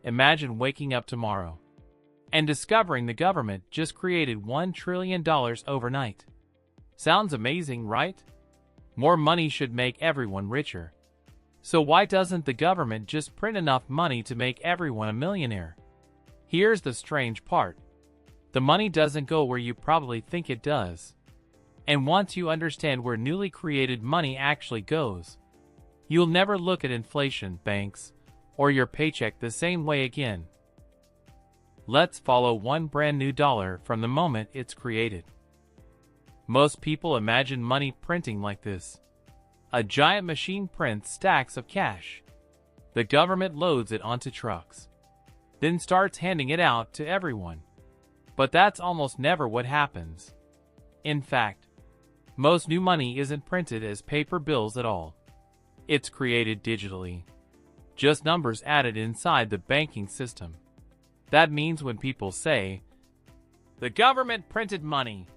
Imagine waking up tomorrow and discovering the government just created $1 trillion overnight. Sounds amazing, right? More money should make everyone richer. So why doesn't the government just print enough money to make everyone a millionaire? Here's the strange part. The money doesn't go where you probably think it does. And once you understand where newly created money actually goes, you'll never look at inflation, banks, or your paycheck the same way again. Let's follow one brand new dollar from the moment it's created. Most people imagine money printing like this. A giant machine prints stacks of cash. The government loads it onto trucks, then starts handing it out to everyone. But that's almost never what happens. In fact, most new money isn't printed as paper bills at all. It's created digitally. Just numbers added inside the banking system. That means when people say, "The government printed money,"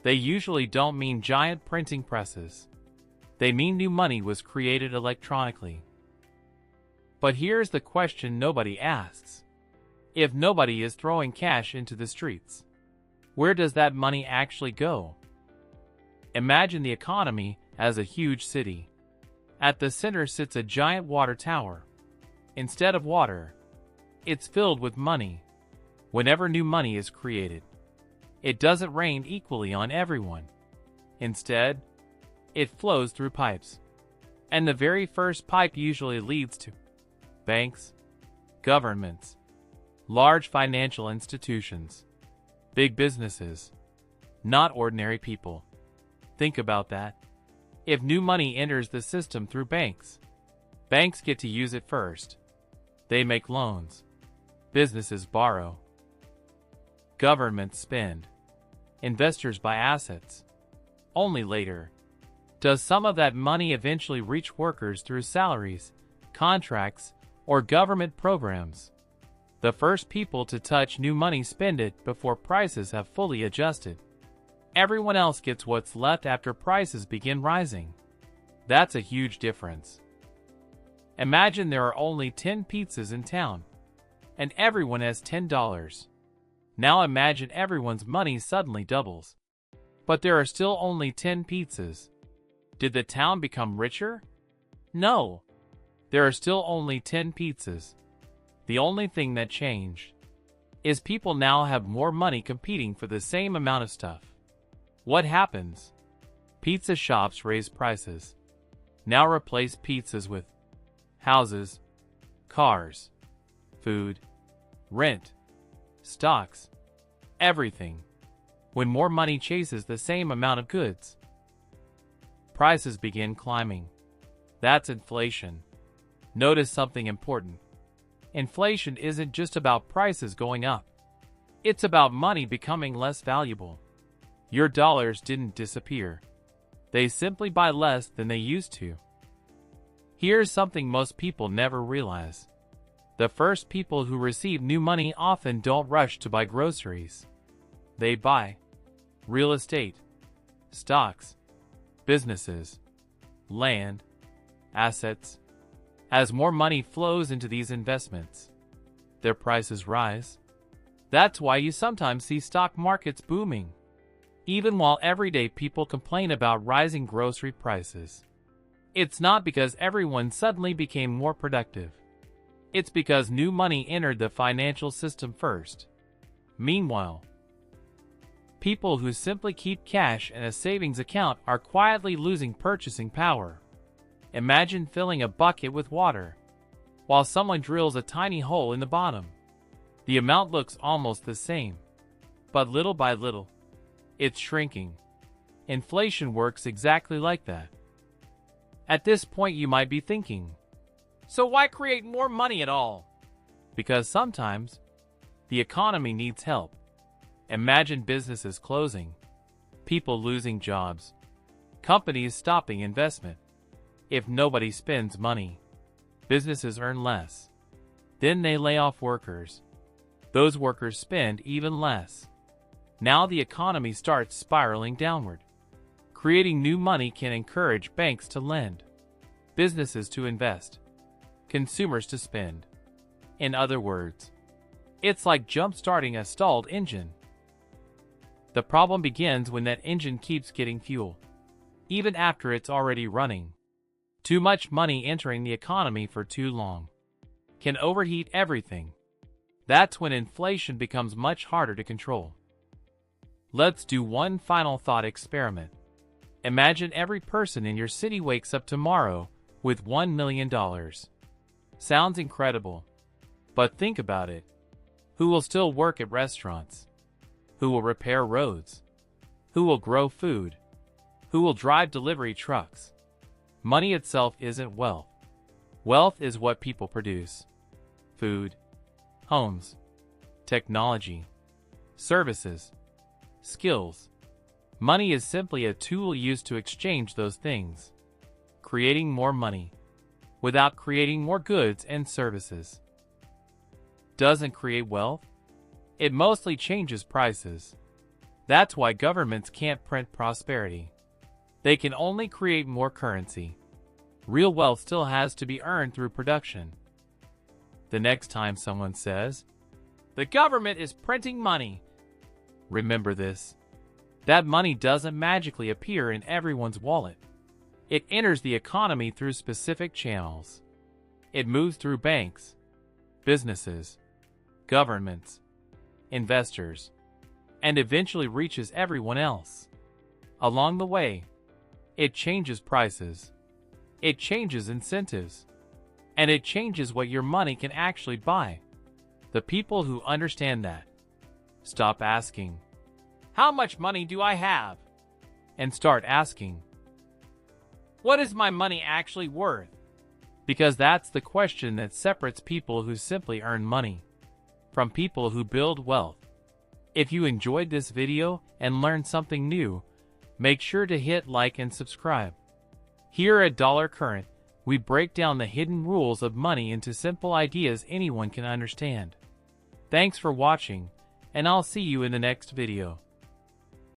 they usually don't mean giant printing presses. They mean new money was created electronically. But here's the question nobody asks. If nobody is throwing cash into the streets, where does that money actually go? Imagine the economy as a huge city. At the center sits a giant water tower. Instead of water, it's filled with money. Whenever new money is created, it doesn't rain equally on everyone. Instead, it flows through pipes. And the very first pipe usually leads to banks, governments, large financial institutions, big businesses, not ordinary people. Think about that. If new money enters the system through banks, banks get to use it first. They make loans. Businesses borrow. Governments spend. Investors buy assets. Only later does some of that money eventually reach workers through salaries, contracts, or government programs. The first people to touch new money spend it before prices have fully adjusted. Everyone else gets what's left after prices begin rising. That's a huge difference. Imagine there are only 10 pizzas in town, and everyone has $10. Now imagine everyone's money suddenly doubles. But there are still only 10 pizzas. Did the town become richer? No. There are still only 10 pizzas. The only thing that changed is people now have more money competing for the same amount of stuff. What happens? Pizza shops raise prices. Now replace pizzas with houses, cars, food, rent, stocks, everything. When more money chases the same amount of goods, prices begin climbing. That's inflation. Notice something important. Inflation isn't just about prices going up. It's about money becoming less valuable. Your dollars didn't disappear. They simply buy less than they used to. Here's something most people never realize. The first people who receive new money often don't rush to buy groceries. They buy real estate, stocks, businesses, land, assets. As more money flows into these investments, their prices rise. That's why you sometimes see stock markets booming, even while everyday people complain about rising grocery prices. It's not because everyone suddenly became more productive. It's because new money entered the financial system first. Meanwhile, people who simply keep cash in a savings account are quietly losing purchasing power. Imagine filling a bucket with water, while someone drills a tiny hole in the bottom. The amount looks almost the same, but little by little, it's shrinking. Inflation works exactly like that. At this point you might be thinking, so why create more money at all? Because sometimes, the economy needs help. Imagine businesses closing, people losing jobs, companies stopping investment. If nobody spends money, businesses earn less. Then they lay off workers. Those workers spend even less. Now the economy starts spiraling downward. Creating new money can encourage banks to lend, businesses to invest, consumers to spend. In other words, it's like jump-starting a stalled engine. The problem begins when that engine keeps getting fuel, even after it's already running. Too much money entering the economy for too long can overheat everything. That's when inflation becomes much harder to control. Let's do one final thought experiment. Imagine every person in your city wakes up tomorrow with $1 million. Sounds incredible, but think about it. Who will still work at restaurants? Who will repair roads? Who will grow food? Who will drive delivery trucks? Money itself isn't wealth. Wealth is what people produce. Food, homes, technology, services, skills. Money is simply a tool used to exchange those things, creating more money without creating more goods and services. Doesn't create wealth. It mostly changes prices. That's why governments can't print prosperity. They can only create more currency. Real wealth still has to be earned through production. The next time someone says, "The government is printing money," remember this. That money doesn't magically appear in everyone's wallet. It enters the economy through specific channels. It moves through banks, businesses, governments, investors, and eventually reaches everyone else. Along the way, it changes prices, it changes incentives, and it changes what your money can actually buy. The people who understand that stop asking, "How much money do I have?" and start asking, "What is my money actually worth?" Because that's the question that separates people who simply earn money from people who build wealth. If you enjoyed this video and learned something new, make sure to hit like and subscribe. Here at Dollar Current, we break down the hidden rules of money into simple ideas anyone can understand. Thanks for watching, and I'll see you in the next video.